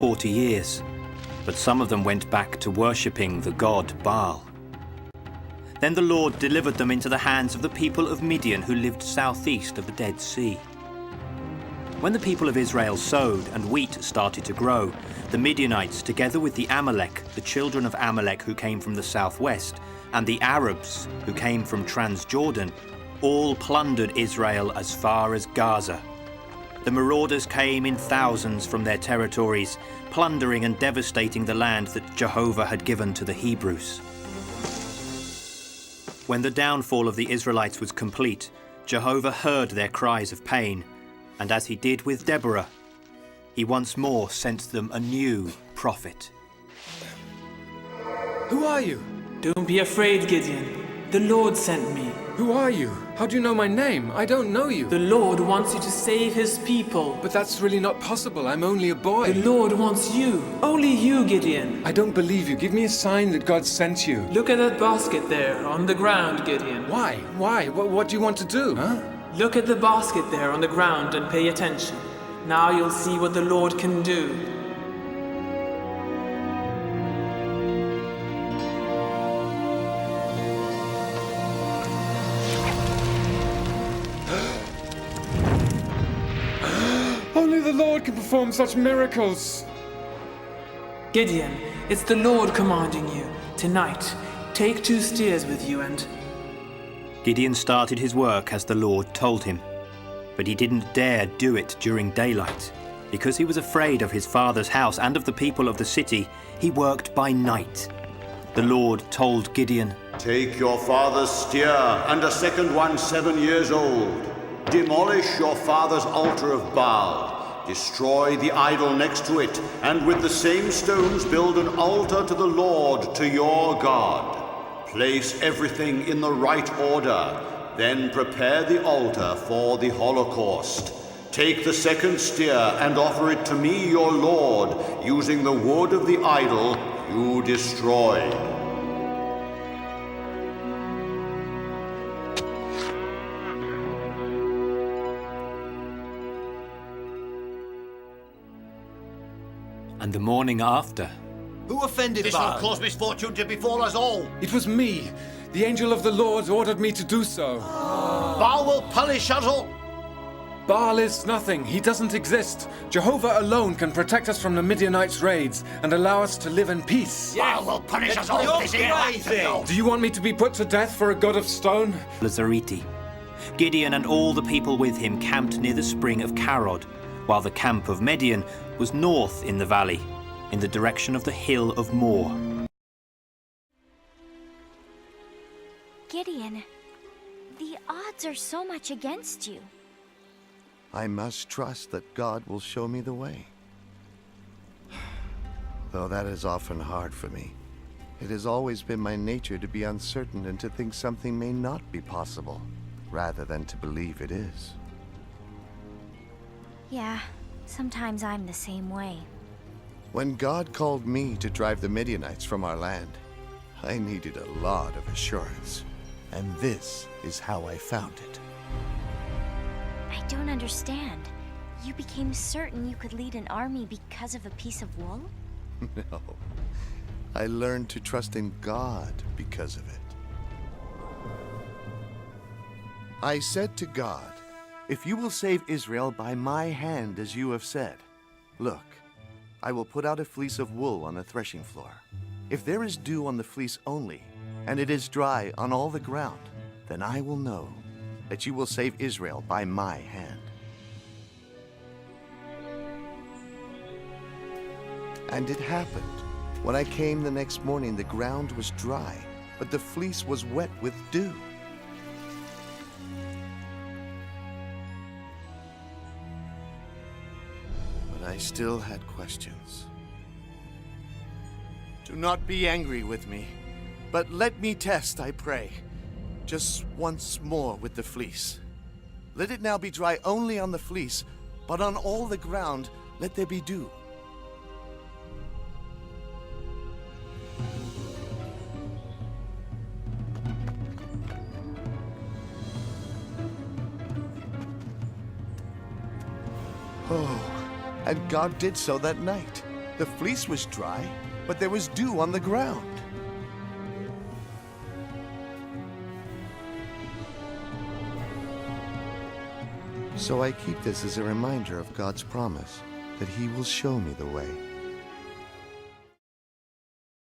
40 years, but some of them went back to worshipping the god Baal. Then the Lord delivered them into the hands of the people of Midian who lived southeast of the Dead Sea. When the people of Israel sowed and wheat started to grow, the Midianites, together with the Amalek, the children of Amalek who came from the southwest, and the Arabs who came from Transjordan, all plundered Israel as far as Gaza. The marauders came in thousands from their territories, plundering and devastating the land that Jehovah had given to the Hebrews. When the downfall of the Israelites was complete, Jehovah heard their cries of pain, and as he did with Deborah, he once more sent them a new prophet. Who are you? Don't be afraid, Gideon. The Lord sent me. Who are you? How do you know my name? I don't know you. The Lord wants you to save his people. But that's really not possible. I'm only a boy. The Lord wants you. Only you, Gideon. I don't believe you. Give me a sign that God sent you. Look at that basket there on the ground, Gideon. Why? Why? What do you want to do, huh? Look at the basket there on the ground and pay attention. Now you'll see what the Lord can do. Only the Lord can perform such miracles. Gideon, it's the Lord commanding you. Tonight, take 2 steers with you and... Gideon started his work as the Lord told him, but he didn't dare do it during daylight. Because he was afraid of his father's house and of the people of the city, he worked by night. The Lord told Gideon, "Take your father's steer and a second one 7 years old. Demolish your father's altar of Baal. Destroy the idol next to it, and with the same stones build an altar to the Lord, to your God. Place everything in the right order. Then prepare the altar for the Holocaust. Take the second steer and offer it to me, your Lord, using the wood of the idol you destroyed." And the morning after, Who offended This Baal? will cause misfortune to befall us all. It was me. The angel of the Lord ordered me to do so. Baal will punish us all. Baal is nothing. He doesn't exist. Jehovah alone can protect us from the Midianites' raids and allow us to live in peace. Baal will punish us all. This is right. Do you want me to be put to death for a god of stone? Lazareti. Gideon and all the people with him camped near the spring of Karod, while the camp of Midian was north in the valley, in the direction of the hill of Moor. Gideon, the odds are so much against you. I must trust that God will show me the way. Though that is often hard for me. It has always been my nature to be uncertain and to think something may not be possible, rather than to believe it is. Yeah, sometimes I'm the same way. When God called me to drive the Midianites from our land, I needed a lot of assurance. And this is how I found it. I don't understand. You became certain you could lead an army because of a piece of wool? No. I learned to trust in God because of it. I said to God, "If you will save Israel by my hand as you have said, look, I will put out a fleece of wool on the threshing floor. If there is dew on the fleece only, and it is dry on all the ground, then I will know that you will save Israel by my hand." And it happened. When I came the next morning, the ground was dry, but the fleece was wet with dew. But I still had questions. Do not be angry with me, but let me test, I pray, just once more with the fleece. Let it now be dry only on the fleece, but on all the ground let there be dew. Oh, and God did so that night. The fleece was dry, but there was dew on the ground. So I keep this as a reminder of God's promise that He will show me the way.